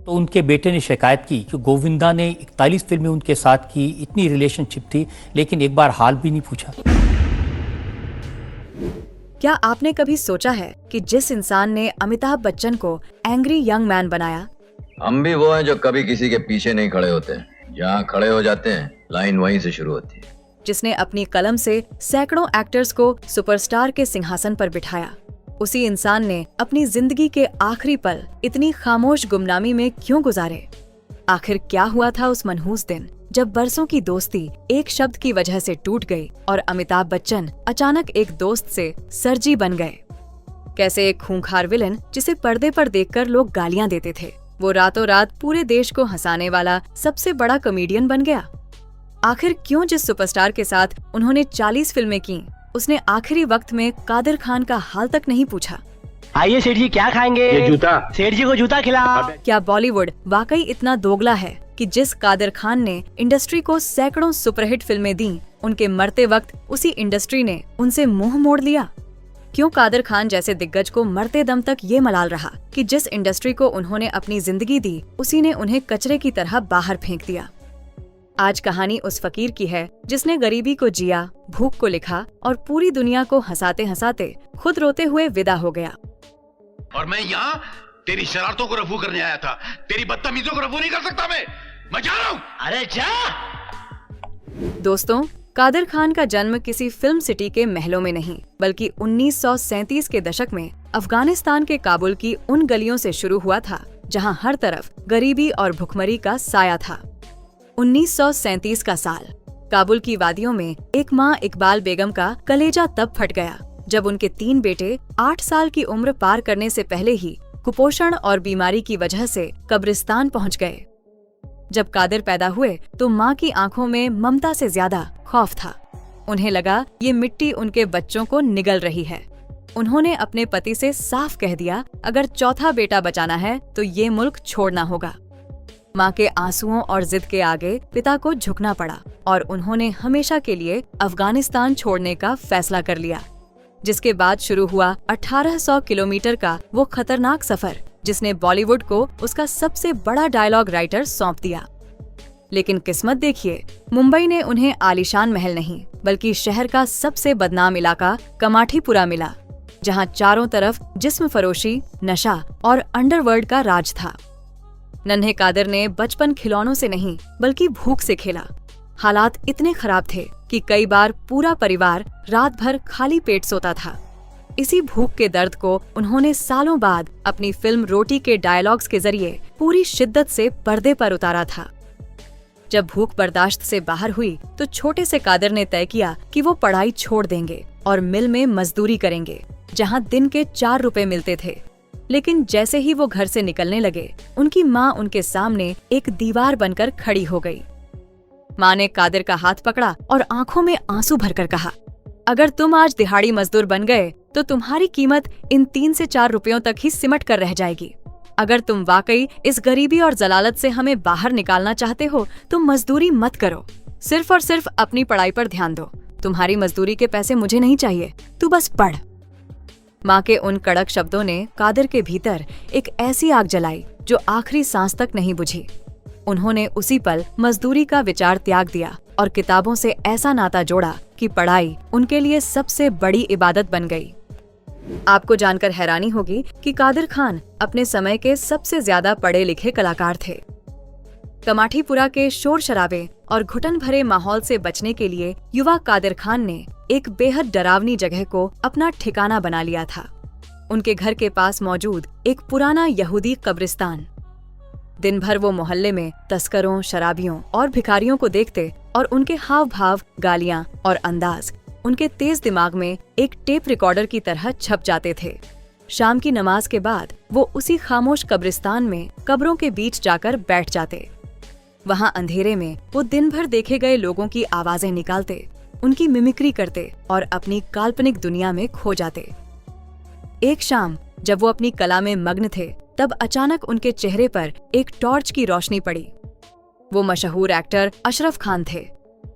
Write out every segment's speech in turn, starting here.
तो उनके बेटे ने शिकायत की कि गोविंदा ने 41 फिल्में उनके साथ की, इतनी रिलेशनशिप थी, लेकिन एक बार हाल भी नहीं पूछा। क्या आपने कभी सोचा है कि जिस इंसान ने अमिताभ बच्चन को एंग्री यंग मैन बनाया, हम भी वो हैं जो कभी किसी के पीछे नहीं खड़े होते, जहाँ खड़े हो जाते हैं लाइन वहीं से शुरू होती है। जिसने अपनी कलम से सैकड़ों एक्टर्स को सुपरस्टार के सिंहासन पर बिठाया, उसी इंसान ने अपनी जिंदगी के आखिरी पल इतनी खामोश गुमनामी में क्यों गुजारे? आखिर क्या हुआ था उस मनहूस दिन जब बरसों की दोस्ती एक शब्द की वजह से टूट गई और अमिताभ बच्चन अचानक एक दोस्त से सरजी बन गए? कैसे एक खूंखार विलन जिसे पर्दे पर देखकर लोग गालियां देते थे, वो रातों रात पूरे देश को हंसाने वाला सबसे बड़ा कॉमेडियन बन गया? आखिर क्यों जिस सुपरस्टार के साथ उन्होंने 40 फिल्में की, उसने आखिरी वक्त में कादर खान का हाल तक नहीं पूछा? आइए सेठ जी, क्या खाएंगे? ये जूता। सेठ जी को जूता खिला। क्या बॉलीवुड वाकई इतना दोगला है कि जिस कादर खान ने इंडस्ट्री को सैकड़ों सुपरहिट फिल्में दी, उनके मरते वक्त उसी इंडस्ट्री ने उनसे मुंह मोड़ लिया? क्यों कादर खान जैसे दिग्गज को मरते दम तक ये मलाल रहा कि जिस इंडस्ट्री को उन्होंने अपनी जिंदगी दी, उसी ने उन्हें कचरे की तरह बाहर फेंक दिया? आज कहानी उस फकीर की है जिसने गरीबी को जिया, भूख को लिखा और पूरी दुनिया को हंसाते हंसाते खुद रोते हुए विदा हो गया। और मैं यहाँ तेरी शरारतों को रफू करने आया था, तेरी बदतमीजियों को रफू नहीं कर सकता मैं जा रहा हूँ। अरे जा। दोस्तों, कादर खान का जन्म किसी फिल्म सिटी के महलों में नहीं, बल्कि 1937 के दशक में अफगानिस्तान के काबुल की उन गलियों से शुरू हुआ था जहां हर तरफ गरीबी और भुखमरी का साया था। 1937 का साल, काबुल की वादियों में एक माँ इकबाल बेगम का कलेजा तब फट गया जब उनके 3 बेटे 8 साल की उम्र पार करने से पहले ही कुपोषण और बीमारी की वजह से कब्रिस्तान पहुंच गए। जब कादिर पैदा हुए तो माँ की आंखों में ममता से ज्यादा खौफ था। उन्हें लगा ये मिट्टी उनके बच्चों को निगल रही है। उन्होंने अपने पति से साफ कह दिया, अगर चौथा बेटा बचाना है तो ये मुल्क छोड़ना होगा। माँ के आंसुओं और जिद के आगे पिता को झुकना पड़ा और उन्होंने हमेशा के लिए अफगानिस्तान छोड़ने का फैसला कर लिया, जिसके बाद शुरू हुआ 1800 किलोमीटर का वो खतरनाक सफर, जिसने बॉलीवुड को उसका सबसे बड़ा डायलॉग राइटर सौंप दिया। लेकिन किस्मत देखिए, मुंबई ने उन्हें आलीशान महल नहीं बल्कि शहर का सबसे बदनाम इलाका कमाठीपुरा मिला, जहाँ चारों तरफ जिस्म फरोशी, नशा और अंडरवर्ल्ड का राज था। नन्हे कादर ने बचपन खिलौनों से नहीं बल्कि भूख से खेला। हालात इतने खराब थे कि कई बार पूरा परिवार रात भर खाली पेट सोता था। इसी भूख के दर्द को उन्होंने सालों बाद अपनी फिल्म रोटी के डायलॉग्स के जरिए पूरी शिद्दत से पर्दे पर उतारा था। जब भूख बर्दाश्त से बाहर हुई तो छोटे से कादर ने तय किया कि वो पढ़ाई छोड़ देंगे और मिल में मजदूरी करेंगे, जहां दिन के 4 रुपए मिलते थे। लेकिन जैसे ही वो घर से निकलने लगे, उनकी माँ उनके सामने एक दीवार बनकर खड़ी हो गई। माँ ने कादिर का हाथ पकड़ा और आंखों में आंसू भरकर कहा, अगर तुम आज दिहाड़ी मजदूर बन गए तो तुम्हारी कीमत इन 3 से 4 रुपयों तक ही सिमट कर रह जाएगी। अगर तुम वाकई इस गरीबी और जलालत से हमें बाहर निकालना चाहते हो तो मजदूरी मत करो, सिर्फ और सिर्फ अपनी पढ़ाई पर ध्यान दो। तुम्हारी मजदूरी के पैसे मुझे नहीं चाहिए, तू बस पढ़। माँ के उन कड़क शब्दों ने कादिर के भीतर एक ऐसी आग जलाई जो आखिरी सांस तक नहीं बुझी। उन्होंने उसी पल मजदूरी का विचार त्याग दिया और किताबों से ऐसा नाता जोड़ा कि पढ़ाई उनके लिए सबसे बड़ी इबादत बन गई। आपको जानकर हैरानी होगी कि कादिर खान अपने समय के सबसे ज्यादा पढ़े लिखे कलाकार थे। कमाठीपुरा के शोर शराबे और घुटन भरे माहौल से बचने के लिए युवा कादिर खान ने एक बेहद डरावनी जगह को अपना ठिकाना बना लिया था, उनके घर के पास मौजूद एक पुराना यहूदी कब्रिस्तान। दिन भर वो मोहल्ले में तस्करों, शराबियों और भिखारियों को देखते और उनके हाव भाव, गालियां और अंदाज उनके तेज दिमाग में एक टेप रिकॉर्डर की तरह छप जाते थे। शाम की नमाज के बाद वो उसी खामोश कब्रिस्तान में कब्रों के बीच जाकर बैठ जाते। वहाँ अंधेरे में वो दिन भर देखे गए लोगों की आवाजें निकालते, उनकी मिमिक्री करते और अपनी काल्पनिक दुनिया में खो जाते। एक शाम जब वो अपनी कला में मग्न थे, तब अचानक उनके चेहरे पर एक टॉर्च की रोशनी पड़ी। वो मशहूर एक्टर अशरफ खान थे।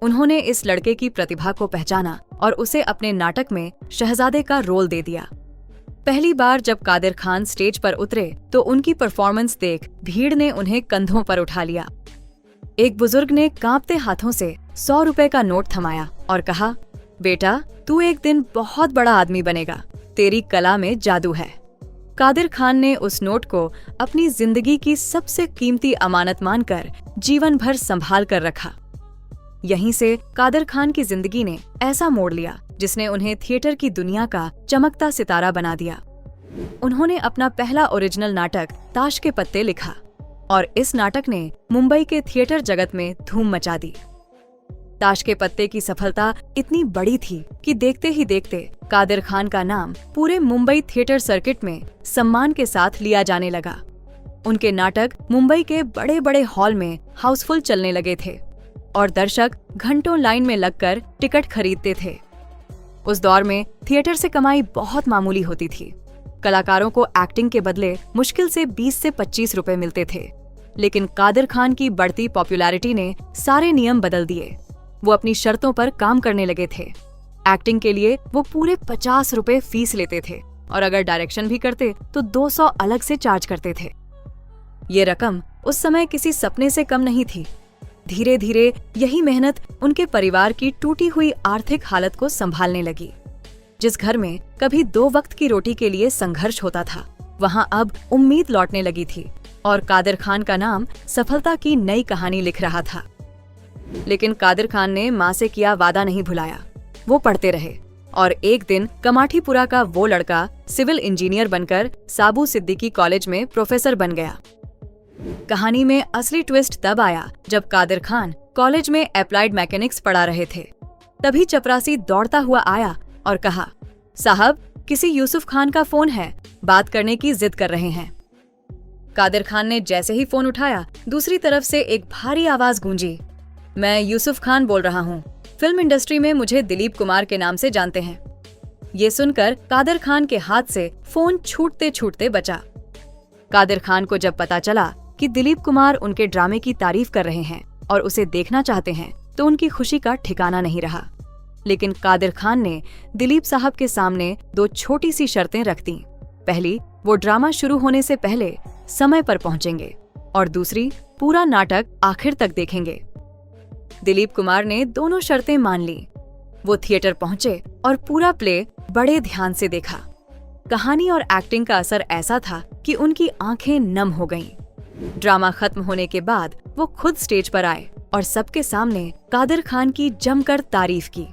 उन्होंने इस लड़के की प्रतिभा को पहचाना और उसे अपने नाटक में शहजादे का रोल दे दिया। पहली बार जब कादिर खान स्टेज पर उतरे तो उनकी परफॉर्मेंस देख भीड़ ने उन्हें कंधों पर उठा लिया। एक बुजुर्ग ने कांपते हाथों से 100 रुपए का नोट थमाया और कहा, बेटा तू एक दिन बहुत बड़ा आदमी बनेगा, तेरी कला में जादू है। कादिर खान ने उस नोट को अपनी जिंदगी की सबसे कीमती अमानत मानकर जीवन भर संभाल कर रखा। यहीं से कादिर खान की जिंदगी ने ऐसा मोड़ लिया जिसने उन्हें थिएटर की दुनिया का चमकता सितारा बना दिया। उन्होंने अपना पहला ओरिजिनल नाटक ताश के पत्ते लिखा और इस नाटक ने मुंबई के थिएटर जगत में धूम मचा दी। ताश के पत्ते की सफलता इतनी बड़ी थी कि देखते ही देखते कादिर खान का नाम पूरे मुंबई थिएटर सर्किट में सम्मान के साथ लिया जाने लगा। उनके नाटक मुंबई के बड़े बड़े हॉल में हाउसफुल चलने लगे थे और दर्शक घंटों लाइन में लगकर टिकट खरीदते थे। उस दौर में थिएटर से कमाई बहुत मामूली होती थी। कलाकारों को एक्टिंग के बदले मुश्किल से 20 से 25 रुपए मिलते थे, लेकिन कादिर खान की बढ़ती पॉपुलैरिटी ने सारे नियम बदल दिए। वो अपनी शर्तों पर काम करने लगे थे। एक्टिंग के लिए वो पूरे 50 रुपए फीस लेते थे और अगर डायरेक्शन भी करते तो 200 अलग से चार्ज करते थे। ये रकम उस समय किसी सपने से कम नहीं थी। धीरे धीरे यही मेहनत उनके परिवार की टूटी हुई आर्थिक हालत को संभालने लगी। जिस घर में कभी 2 वक्त की रोटी के लिए संघर्ष होता था, वहां अब उम्मीद लौटने लगी थी और कादिर खान का नाम सफलता की नई कहानी लिख रहा था। लेकिन कादिर खान ने माँ से किया वादा नहीं भुलाया। वो पढ़ते रहे और एक दिन कमाठीपुरा का वो लड़का सिविल इंजीनियर बनकर साबू सिद्दीकी कॉलेज में प्रोफेसर बन गया। कहानी में असली ट्विस्ट तब आया जब कादिर खान कॉलेज में अप्लाइड मैकेनिक्स पढ़ा रहे थे। तभी चपरासी दौड़ता हुआ आया और कहा, साहब किसी यूसुफ खान का फोन है, बात करने की जिद कर रहे हैं। कादिर खान ने जैसे ही फोन उठाया, दूसरी तरफ से एक भारी आवाज गूंजी, मैं यूसुफ खान बोल रहा हूँ, फिल्म इंडस्ट्री में मुझे दिलीप कुमार के नाम से जानते हैं। ये सुनकर कादिर खान के हाथ से फोन छूटते छूटते बचा। कादिर खान को जब पता चला कि दिलीप कुमार उनके ड्रामे की तारीफ कर रहे हैं और उसे देखना चाहते हैं, तो उनकी खुशी का ठिकाना नहीं रहा। लेकिन कादिर खान ने दिलीप साहब के सामने 2 छोटी सी शर्तें रख दी। पहली, वो ड्रामा शुरू होने से पहले समय पर पहुंचेंगे और दूसरी, पूरा नाटक आखिर तक देखेंगे। दिलीप कुमार ने दोनों शर्तें मान ली। वो थिएटर पहुंचे और पूरा प्ले बड़े ध्यान से देखा। कहानी और एक्टिंग का असर ऐसा था कि उनकी आंखें नम हो गईं। ड्रामा खत्म होने के बाद वो खुद स्टेज पर आए और सबके सामने कादिर खान की जमकर तारीफ की।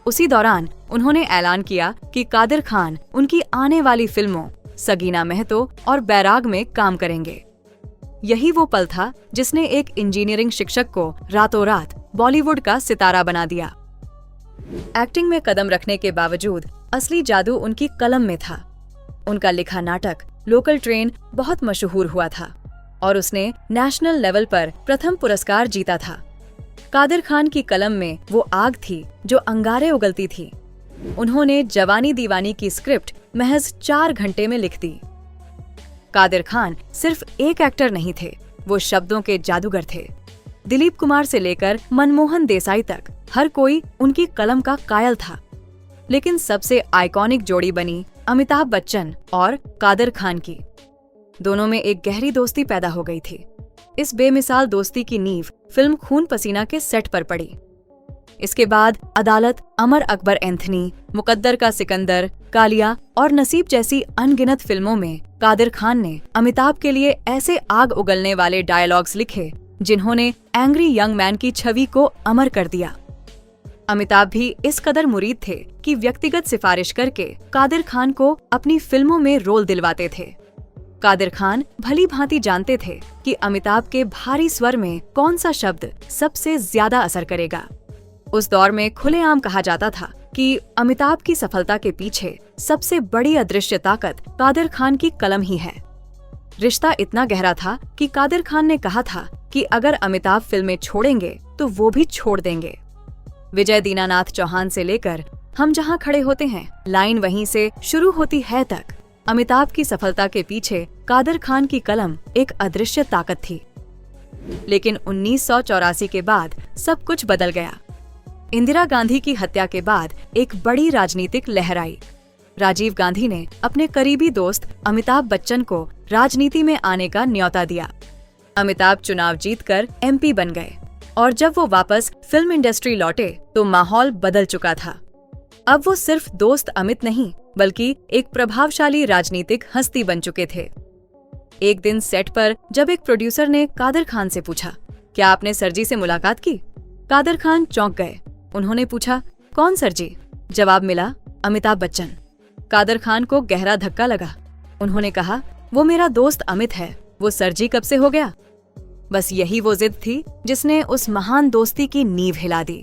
उसी दौरान उन्होंने ऐलान किया कि कादिर खान उनकी आने वाली फिल्मों सगीना महतो और बैराग में काम करेंगे। यही वो पल था जिसने एक इंजीनियरिंग शिक्षक को रातों रात बॉलीवुड का सितारा बना दिया। एक्टिंग में कदम रखने के बावजूद असली जादू उनकी कलम में था। उनका लिखा नाटक लोकल ट्रेन बहुत मशहूर हुआ था और उसने नेशनल लेवल पर प्रथम पुरस्कार जीता था। कादिर खान की कलम में वो आग थी जो अंगारे उगलती थी। उन्होंने जवानी दीवानी की स्क्रिप्ट महज 4 घंटे में लिख दी। कादिर खान सिर्फ एक एक्टर नहीं थे, वो शब्दों के जादूगर थे। दिलीप कुमार से लेकर मनमोहन देसाई तक हर कोई उनकी कलम का कायल था। लेकिन सबसे आइकॉनिक जोड़ी बनी अमिताभ बच्चन और कादिर खान की। दोनों में एक गहरी दोस्ती पैदा हो गई थी। इस बेमिसाल दोस्ती की नींव फिल्म खून पसीना के सेट पर पड़ी। इसके बाद अदालत, अमर अकबर एंथनी, मुकद्दर का सिकंदर, कालिया और नसीब जैसी अनगिनत फिल्मों में कादिर खान ने अमिताभ के लिए ऐसे आग उगलने वाले डायलॉग्स लिखे जिन्होंने एंग्री यंग मैन की छवि को अमर कर दिया। अमिताभ भी इस कदर मुरीद थे कि व्यक्तिगत सिफारिश करके कादिर खान को अपनी फिल्मों में रोल दिलवाते थे। कादिर खान भली भांति जानते थे कि अमिताभ के भारी स्वर में कौन सा शब्द सबसे ज्यादा असर करेगा। उस दौर में खुलेआम कहा जाता था कि अमिताभ की सफलता के पीछे सबसे बड़ी अदृश्य ताकत कादिर खान की कलम ही है। रिश्ता इतना गहरा था कि कादिर खान ने कहा था कि अगर अमिताभ फिल्में छोड़ेंगे तो वो भी छोड़ देंगे। विजय दीनानाथ चौहान से लेकर हम जहां खड़े होते हैं, लाइन वहीं से शुरू होती है तक, अमिताभ की सफलता के पीछे कादिर खान की कलम एक अदृश्य ताकत थी। लेकिन 1984 के बाद सब कुछ बदल गया। इंदिरा गांधी की हत्या के बाद एक बड़ी राजनीतिक लहर आई। राजीव गांधी ने अपने करीबी दोस्त अमिताभ बच्चन को राजनीति में आने का न्योता दिया। अमिताभ चुनाव जीतकर MP बन गए और जब वो वापस फिल्म इंडस्ट्री लौटे तो माहौल बदल चुका था। अब वो सिर्फ दोस्त अमित नहीं बल्कि एक प्रभावशाली राजनीतिक हस्ती बन चुके थे। एक दिन सेट पर जब एक प्रोड्यूसर ने कादर खान से पूछा, क्या आपने सरजी से मुलाकात की? कादर खान चौंक गए। उन्होंने पूछा, कौन सरजी? जवाब मिला, अमिताभ बच्चन। कादर खान को गहरा धक्का लगा। उन्होंने कहा, वो मेरा दोस्त अमित है, वो सरजी कब से हो गया? बस यही वो जिद थी जिसने उस महान दोस्ती की नींव हिला दी।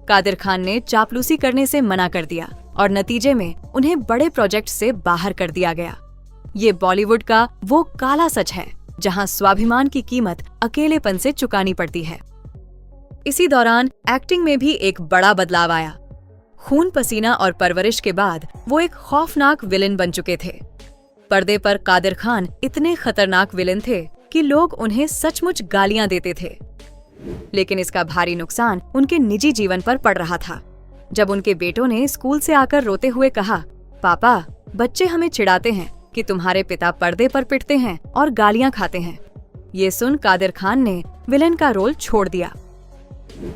कादर खान ने चापलूसी करने से मना कर दिया और नतीजे में उन्हें बड़े प्रोजेक्ट से बाहर कर दिया गया। ये बॉलीवुड का वो काला सच है जहां स्वाभिमान की कीमत अकेलेपन से चुकानी पड़ती है। इसी दौरान एक्टिंग में भी एक बड़ा बदलाव आया। खून पसीना और परवरिश के बाद वो एक खौफनाक विलेन बन चुके थे। पर्दे पर कादर खान इतने खतरनाक विलेन थे कि लोग उन्हें सचमुच गालियां देते थे। लेकिन इसका भारी नुकसान उनके निजी जीवन पर पड़ रहा था। जब उनके बेटों ने स्कूल से आकर रोते हुए कहा, पापा, बच्चे हमें चिढ़ाते हैं कि तुम्हारे पिता पर्दे पर पिटते हैं और गालियां खाते हैं। ये सुन कादर खान ने विलेन का रोल छोड़ दिया।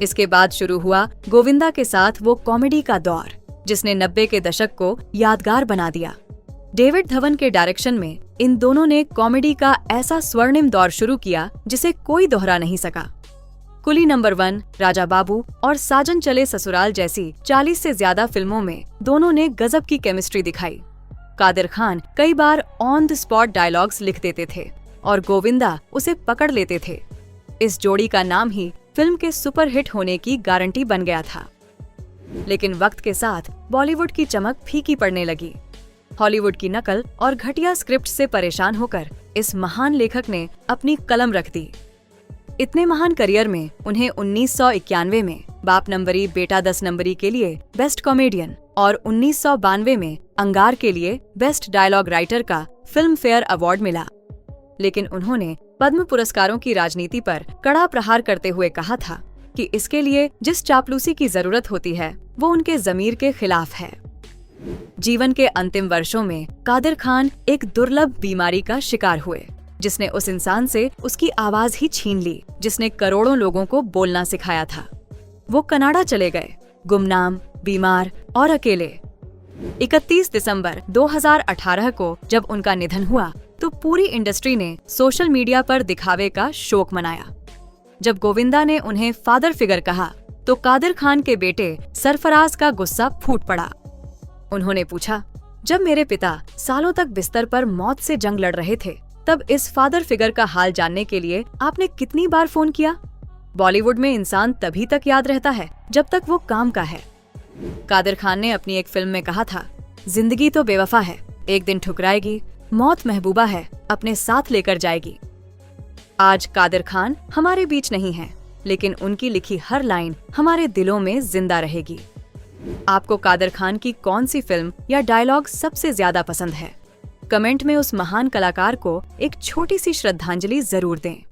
इसके बाद शुरू हुआ गोविंदा के साथ वो कॉमेडी का दौर, जिसने 90 के दशक को यादगार बना दिया। डेविड धवन के डायरेक्शन में इन दोनों ने कॉमेडी का ऐसा स्वर्णिम दौर शुरू किया जिसे कोई दोहरा नहीं सका। कुली नंबर 1, राजा बाबू और साजन चले ससुराल जैसी 40 से ज्यादा फिल्मों में दोनों ने गजब की केमिस्ट्री दिखाई। कादर खान कई बार ऑन द स्पॉट डायलॉग्स लिख देते थे और गोविंदा उसे पकड़ लेते थे। इस जोड़ी का नाम ही फिल्म के सुपरहिट होने की गारंटी बन गया था। लेकिन वक्त के साथ बॉलीवुड की चमक फीकी पड़ने लगी। हॉलीवुड की नकल और घटिया स्क्रिप्ट से परेशान होकर इस महान लेखक ने अपनी कलम रख दी। इतने महान करियर में उन्हें 1991 में बाप नंबरी बेटा 10 नंबरी के लिए बेस्ट कॉमेडियन और 1992 में अंगार के लिए बेस्ट डायलॉग राइटर का फिल्म फेयर अवार्ड मिला। लेकिन उन्होंने पद्म पुरस्कारों की राजनीति पर कड़ा प्रहार करते हुए कहा था कि इसके लिए जिस चापलूसी की जरूरत होती है वो उनके ज़मीर के खिलाफ है। जीवन के अंतिम वर्षों में कादर खान एक दुर्लभ बीमारी का शिकार हुए, जिसने उस इंसान से उसकी आवाज ही छीन ली जिसने करोड़ों लोगों को बोलना सिखाया था। वो कनाडा चले गए, गुमनाम, बीमार और अकेले। 31 दिसंबर 2018 को जब उनका निधन हुआ तो पूरी इंडस्ट्री ने सोशल मीडिया पर दिखावे का शोक मनाया। जब गोविंदा ने उन्हें फादर फिगर कहा तो कादर खान के बेटे सरफराज का गुस्सा फूट पड़ा। उन्होंने पूछा, जब मेरे पिता सालों तक बिस्तर पर मौत से जंग लड़ रहे थे तब इस फादर फिगर का हाल जानने के लिए आपने कितनी बार फोन किया? बॉलीवुड में इंसान तभी तक याद रहता है जब तक वो काम का है। कादर खान ने अपनी एक फिल्म में कहा था, जिंदगी तो बेवफा है, एक दिन ठुकराएगी, मौत महबूबा है, अपने साथ लेकर जाएगी। आज कादर खान हमारे बीच नहीं है, लेकिन उनकी लिखी हर लाइन हमारे दिलों में जिंदा रहेगी। आपको कादर खान की कौन सी फिल्म या डायलॉग सबसे ज्यादा पसंद है? कमेंट में उस महान कलाकार को एक छोटी सी श्रद्धांजलि जरूर दें।